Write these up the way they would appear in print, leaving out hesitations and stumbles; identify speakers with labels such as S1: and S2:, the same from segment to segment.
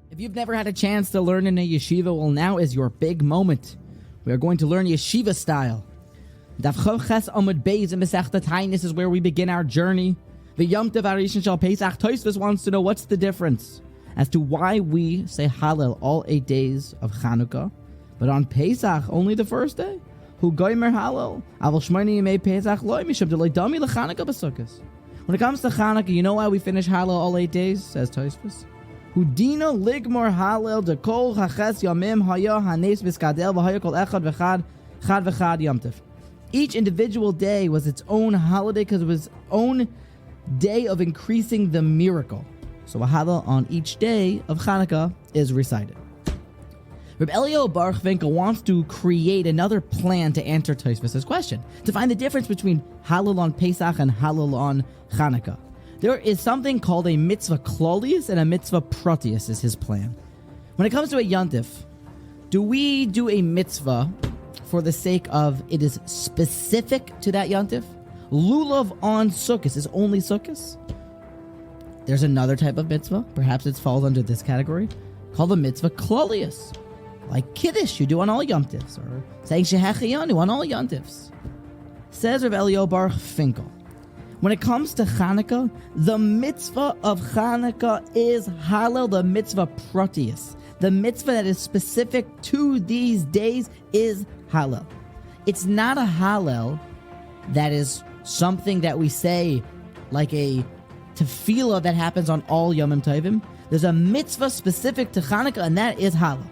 S1: If you've never had a chance to learn in a yeshiva, well, now is your big moment. We are going to learn yeshiva style. Daf Chof Ches Amud Beis in Masechta Taanis is where we begin our journey. The Yom Tov Harishon Shel Pesach. Tosfos wants to know what's the difference as to why we say Hallel all 8 days of Chanukah, but on Pesach only the first day. Hu goymer Hallel aval shmoni yemei Pesach loy mishum delay dami leChanukah b'sukkos. When it comes to Chanukah, you know why we finish Hallel all 8 days? Says Tosfos. Hudina ligmor Hallel dekol chaches yamim haya hanes biskadel v'haya kol echad v'chad Yom Tov. Each individual day was its own holiday because it was its own day of increasing the miracle. So a Hallel on each day of Chanukah is recited. Reb Eliyahu Baruch Finkel wants to create another plan to answer Tosfos' question, to find the difference between Hallel on Pesach and Hallel on Chanukah. There is something called a Mitzvah Klolius and a Mitzvah Protius is his plan. When it comes to a Yontif, do we do a mitzvah for the sake of it is specific to that Yontif? Lulav on Sukkos is only Sukkos? There's another type of mitzvah, perhaps it falls under this category, called the Mitzvah Klolius. Like Kiddush, you do on all Yontifs, or saying Shehecheyanu on all Yontifs. Says Reb Eliyahu Baruch Finkel, when it comes to Chanukah, the mitzvah of Chanukah is Hallel, the mitzvah Protius. The mitzvah that is specific to these days is Hallel. It's not a Hallel that is something that we say like a tefillah that happens on all Yomim Tovim. There's a mitzvah specific to Chanukah, and that is Hallel.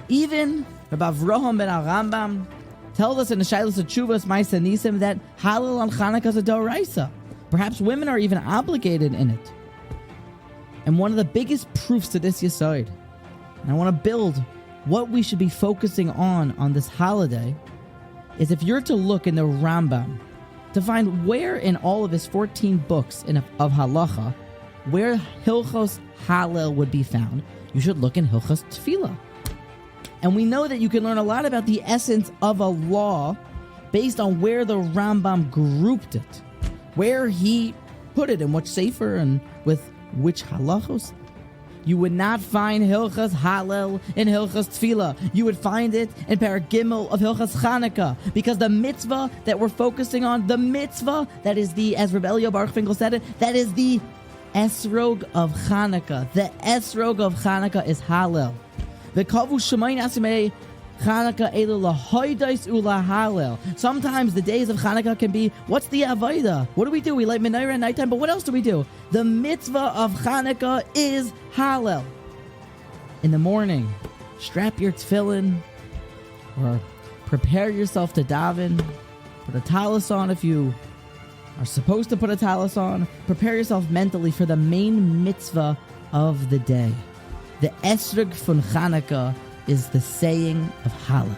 S1: Even Rabbi Avraham ben Rambam tells us in the Shailas Tshuvos Ma'aseh Nisim that Hallel on Chanukah is a doraisa. Perhaps women are even obligated in it. And one of the biggest proofs to this yesod, and I want to build what we should be focusing on this holiday, is if you're to look in the Rambam to find where in all of his 14 books of halacha, where Hilchos Hallel would be found, you should look in Hilchos Tefillah. And we know that you can learn a lot about the essence of a law based on where the Rambam grouped it, where he put it, in which sefer and with which halachos. You would not find Hilchos Hallel in Hilchos Tefillah. You would find it in Perek Gimel of Hilchos Chanukah, because the mitzvah that we're focusing on, the mitzvah that is the, as Reb Eliyahu Baruch Finkel said it, that is the Esrog of Chanukah. The Esrog of Chanukah is Hallel. Sometimes the days of Chanukah can be, what's the avodah? What do? We light menorah at nighttime, but what else do we do? The mitzvah of Chanukah is Hallel. In the morning, strap your tefillin, or prepare yourself to daven. Put a talis on if you are supposed to put a talis on. Prepare yourself mentally for the main mitzvah of the day. The Esrog von Chanukah is the saying of Hallel.